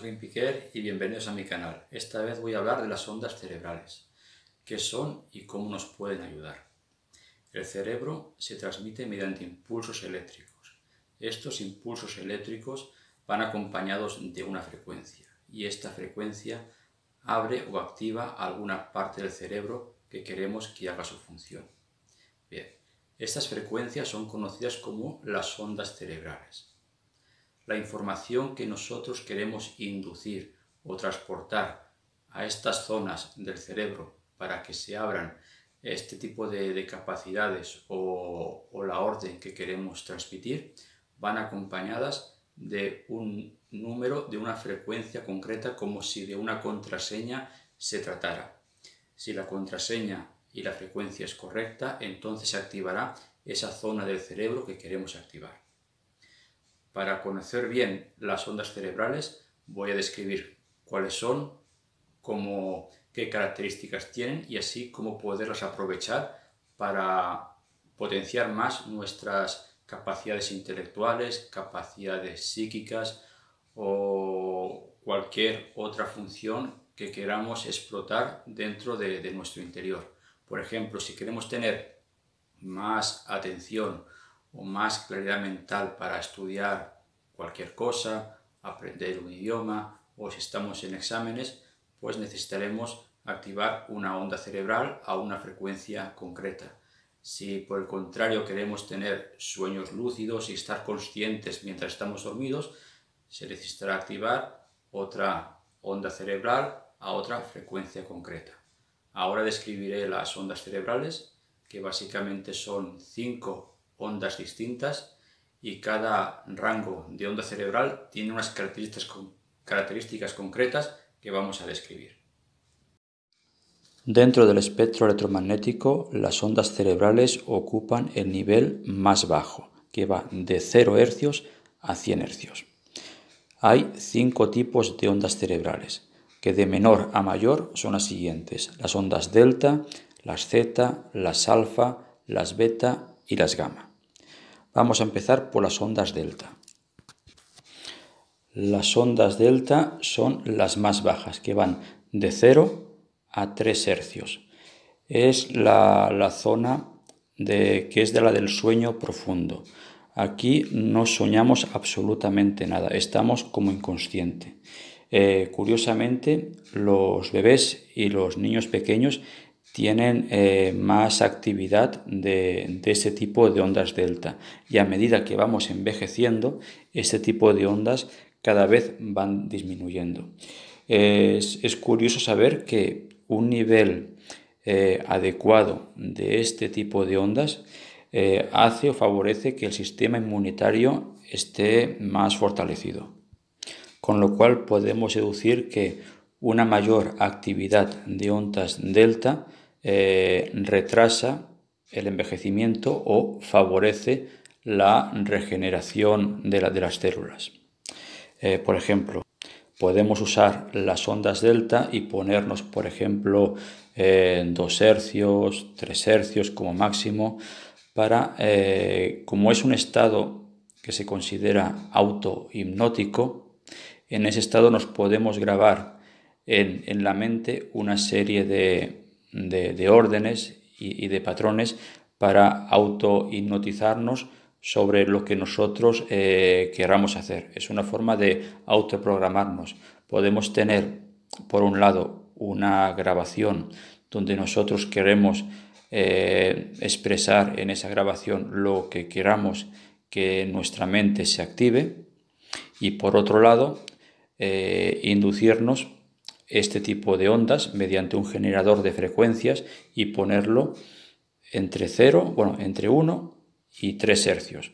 Green Piquer y bienvenidos a mi canal. Esta vez voy a hablar de las ondas cerebrales, qué son y cómo nos pueden ayudar. El cerebro se transmite mediante impulsos eléctricos. Estos impulsos eléctricos van acompañados de una frecuencia y esta frecuencia abre o activa alguna parte del cerebro que queremos que haga su función. Bien, estas frecuencias son conocidas como las ondas cerebrales. La información que nosotros queremos inducir o transportar a estas zonas del cerebro para que se abran este tipo de capacidades o la orden que queremos transmitir van acompañadas de un número, de una frecuencia concreta, como si de una contraseña se tratara. Si la contraseña y la frecuencia es correcta, entonces se activará esa zona del cerebro que queremos activar. Para conocer bien las ondas cerebrales voy a describir cuáles son, qué características tienen y así cómo poderlas aprovechar para potenciar más nuestras capacidades intelectuales, capacidades psíquicas o cualquier otra función que queramos explotar dentro de nuestro interior. Por ejemplo, si queremos tener más atención o más claridad mental para estudiar cualquier cosa, aprender un idioma o si estamos en exámenes, pues necesitaremos activar una onda cerebral a una frecuencia concreta. Si por el contrario queremos tener sueños lúcidos y estar conscientes mientras estamos dormidos, se necesitará activar otra onda cerebral a otra frecuencia concreta. Ahora describiré las ondas cerebrales, que básicamente son 5 ondas distintas y cada rango de onda cerebral tiene unas características concretas que vamos a describir. Dentro del espectro electromagnético, las ondas cerebrales ocupan el nivel más bajo, que va de 0 Hz a 100 Hz. Hay 5 tipos de ondas cerebrales, que de menor a mayor son las siguientes: las ondas delta, las zeta, las alfa, las beta y las gamma. Vamos a empezar por las ondas delta. Las ondas delta son las más bajas, que van de 0 a 3 Hz. Es la zona que es de la del sueño profundo. Aquí no soñamos absolutamente nada, estamos como inconsciente. Curiosamente, los bebés y los niños pequeños tienen más actividad de ese tipo de ondas delta y a medida que vamos envejeciendo, ese tipo de ondas cada vez van disminuyendo. Es curioso saber que un nivel adecuado de este tipo de ondas hace o favorece que el sistema inmunitario esté más fortalecido, con lo cual podemos deducir que una mayor actividad de ondas delta retrasa el envejecimiento o favorece la regeneración de las células. Por ejemplo, podemos usar las ondas delta y ponernos, por ejemplo, 2 Hz, 3 Hz como máximo, como es un estado que se considera autohipnótico, en ese estado nos podemos grabar en la mente una serie de órdenes y de patrones para autohipnotizarnos sobre lo que nosotros queramos hacer. Es una forma de autoprogramarnos. Podemos tener, por un lado, una grabación donde nosotros queremos expresar en esa grabación lo que queramos que nuestra mente se active, y por otro lado, inducirnos este tipo de ondas mediante un generador de frecuencias y ponerlo entre 1 y 3 Hz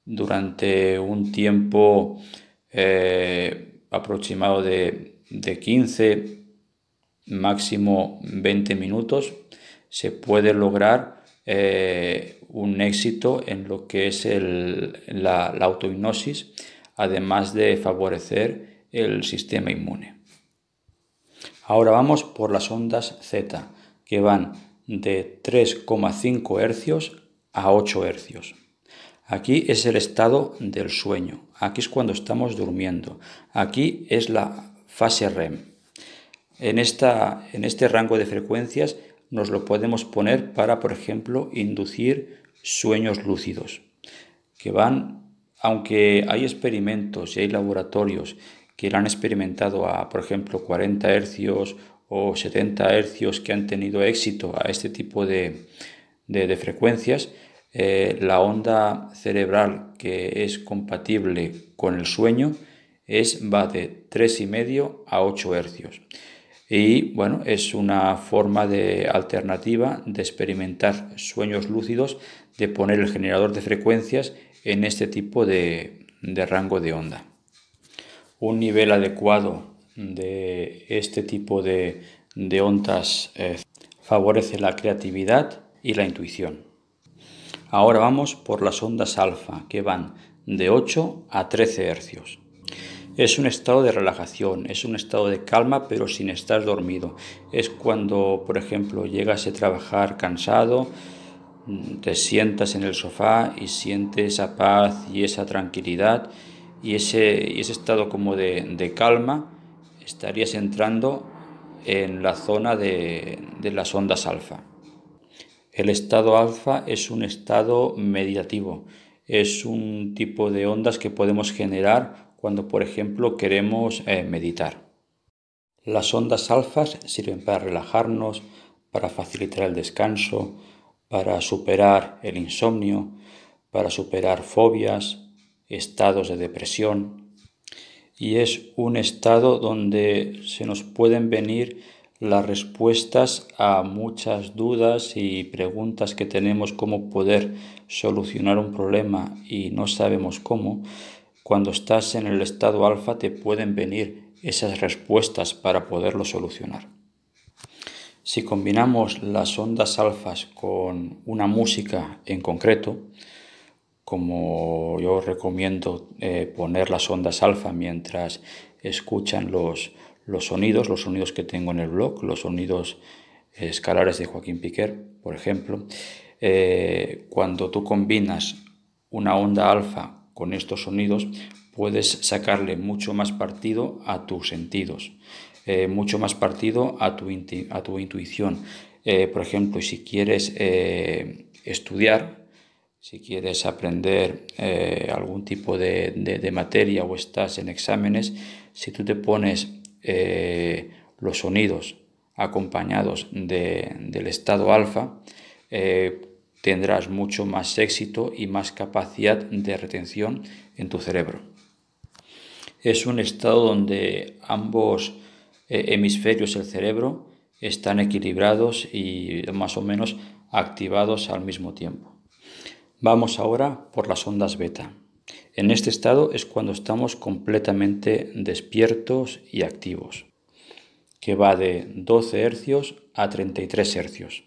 durante un tiempo aproximado de 15, máximo 20 minutos. Se puede lograr un éxito en lo que es la autohipnosis, además de favorecer el sistema inmune. Ahora vamos por las ondas Z, que van de 3,5 Hz a 8 Hz. Aquí es el estado del sueño, aquí es cuando estamos durmiendo, aquí es la fase REM. En este rango de frecuencias nos lo podemos poner para, por ejemplo, inducir sueños lúcidos, que van, aunque hay experimentos y hay laboratorios que lo han experimentado a, por ejemplo, 40 hercios o 70 hercios que han tenido éxito a este tipo de frecuencias, la onda cerebral que es compatible con el sueño va de 3,5 a 8 hercios. Y bueno, es una forma alternativa de experimentar sueños lúcidos, de poner el generador de frecuencias en este tipo de rango de onda. Un nivel adecuado de este tipo de ondas favorece la creatividad y la intuición. Ahora vamos por las ondas alfa, que van de 8 a 13 hercios. Es un estado de relajación, es un estado de calma, pero sin estar dormido. Es cuando, por ejemplo, llegas a trabajar cansado, te sientas en el sofá y sientes esa paz y esa tranquilidad y ese estado como de calma, estarías entrando en la zona de las ondas alfa. El estado alfa es un estado meditativo, es un tipo de ondas que podemos generar cuando, por ejemplo, queremos meditar. Las ondas alfas sirven para relajarnos, para facilitar el descanso, para superar el insomnio, para superar fobias, estados de depresión. Y es un estado donde se nos pueden venir las respuestas a muchas dudas y preguntas que tenemos, cómo poder solucionar un problema y no sabemos cómo. Cuando estás en el estado alfa te pueden venir esas respuestas para poderlo solucionar. Si combinamos las ondas alfas con una música en concreto, como yo recomiendo poner las ondas alfa mientras escuchan los sonidos que tengo en el blog, los sonidos escalares de Joaquín Piquer, por ejemplo. Cuando tú combinas una onda alfa con estos sonidos, puedes sacarle mucho más partido a tus sentidos, mucho más partido a tu intuición. Por ejemplo, si quieres estudiar, si quieres aprender algún tipo de materia o estás en exámenes, si tú te pones los sonidos acompañados del estado alfa, tendrás mucho más éxito y más capacidad de retención en tu cerebro. Es un estado donde ambos hemisferios del cerebro están equilibrados y más o menos activados al mismo tiempo. Vamos ahora por las ondas beta. En este estado es cuando estamos completamente despiertos y activos, que va de 12 hercios a 33 hercios.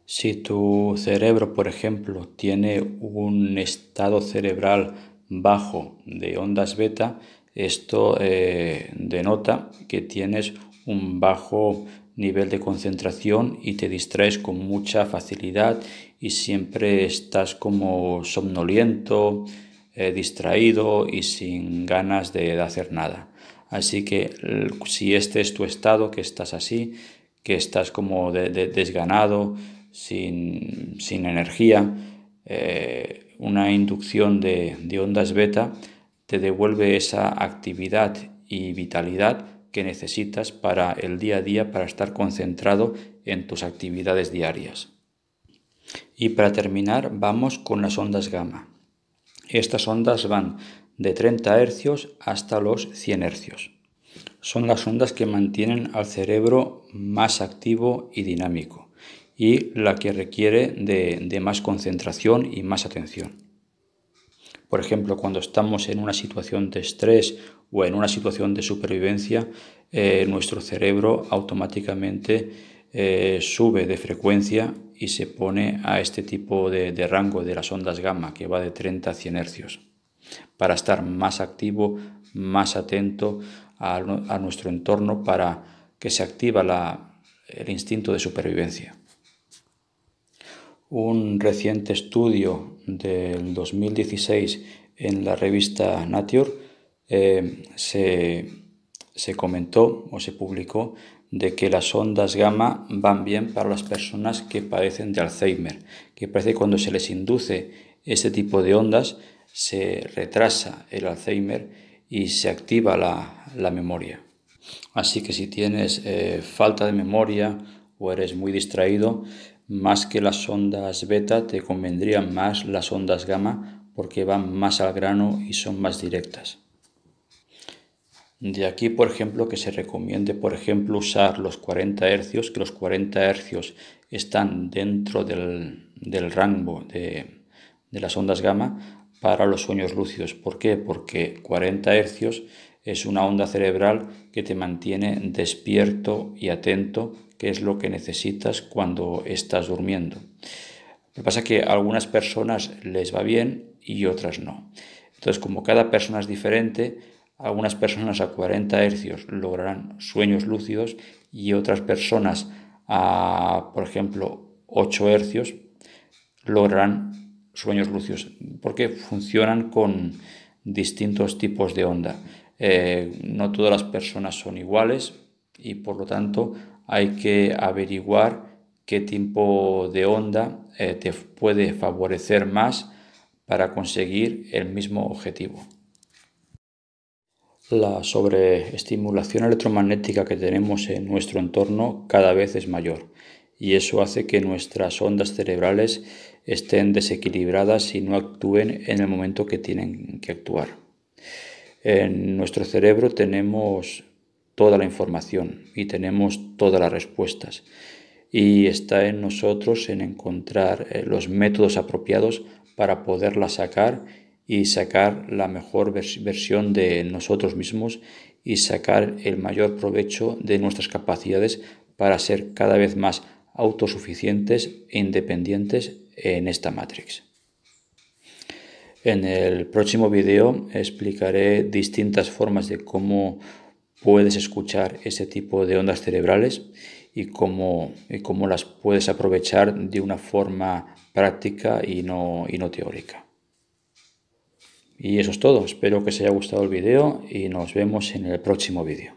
Si tu cerebro, por ejemplo, tiene un estado cerebral bajo de ondas beta, esto denota que tienes un bajo nivel de concentración y te distraes con mucha facilidad y siempre estás como somnoliento, distraído y sin ganas de hacer nada. Así que si este es tu estado, que estás así, que estás como desganado, sin energía, una inducción de ondas beta te devuelve esa actividad y vitalidad que necesitas para el día a día, para estar concentrado en tus actividades diarias. Y para terminar, vamos con las ondas gamma. Estas ondas van de 30 hercios hasta los 100 hercios. Son las ondas que mantienen al cerebro más activo y dinámico y la que requiere de más concentración y más atención. Por ejemplo, cuando estamos en una situación de estrés o en una situación de supervivencia, nuestro cerebro automáticamente sube de frecuencia y se pone a este tipo de rango de las ondas gamma, que va de 30 a 100 hercios, para estar más activo, más atento a nuestro entorno, para que se activa el instinto de supervivencia. Un reciente estudio del 2016 en la revista Nature se comentó o se publicó de que las ondas gamma van bien para las personas que padecen de Alzheimer, que parece que cuando se les induce este tipo de ondas se retrasa el Alzheimer y se activa la memoria. Así que si tienes falta de memoria o eres muy distraído, más que las ondas beta te convendrían más las ondas gamma porque van más al grano y son más directas. De aquí, por ejemplo, que se recomiende, usar los 40 Hz, que los 40 Hz están dentro del rango de las ondas gamma para los sueños lúcidos. ¿Por qué? Porque 40 Hz es una onda cerebral que te mantiene despierto y atento, que es lo que necesitas cuando estás durmiendo. Lo que pasa es que a algunas personas les va bien y otras no. Entonces, como cada persona es diferente, algunas personas a 40 Hz lograrán sueños lúcidos y otras personas a, por ejemplo, 8 Hz lograrán sueños lúcidos, porque funcionan con distintos tipos de onda. No todas las personas son iguales y por lo tanto hay que averiguar qué tipo de onda te puede favorecer más para conseguir el mismo objetivo. La sobreestimulación electromagnética que tenemos en nuestro entorno cada vez es mayor y eso hace que nuestras ondas cerebrales estén desequilibradas y no actúen en el momento que tienen que actuar. En nuestro cerebro tenemos toda la información y tenemos todas las respuestas y está en nosotros en encontrar los métodos apropiados para poderla sacar y sacar la mejor versión de nosotros mismos y sacar el mayor provecho de nuestras capacidades para ser cada vez más autosuficientes e independientes en esta Matrix. En el próximo vídeo explicaré distintas formas de cómo puedes escuchar ese tipo de ondas cerebrales y cómo las puedes aprovechar de una forma práctica y no teórica. Y eso es todo. Espero que os haya gustado el vídeo y nos vemos en el próximo vídeo.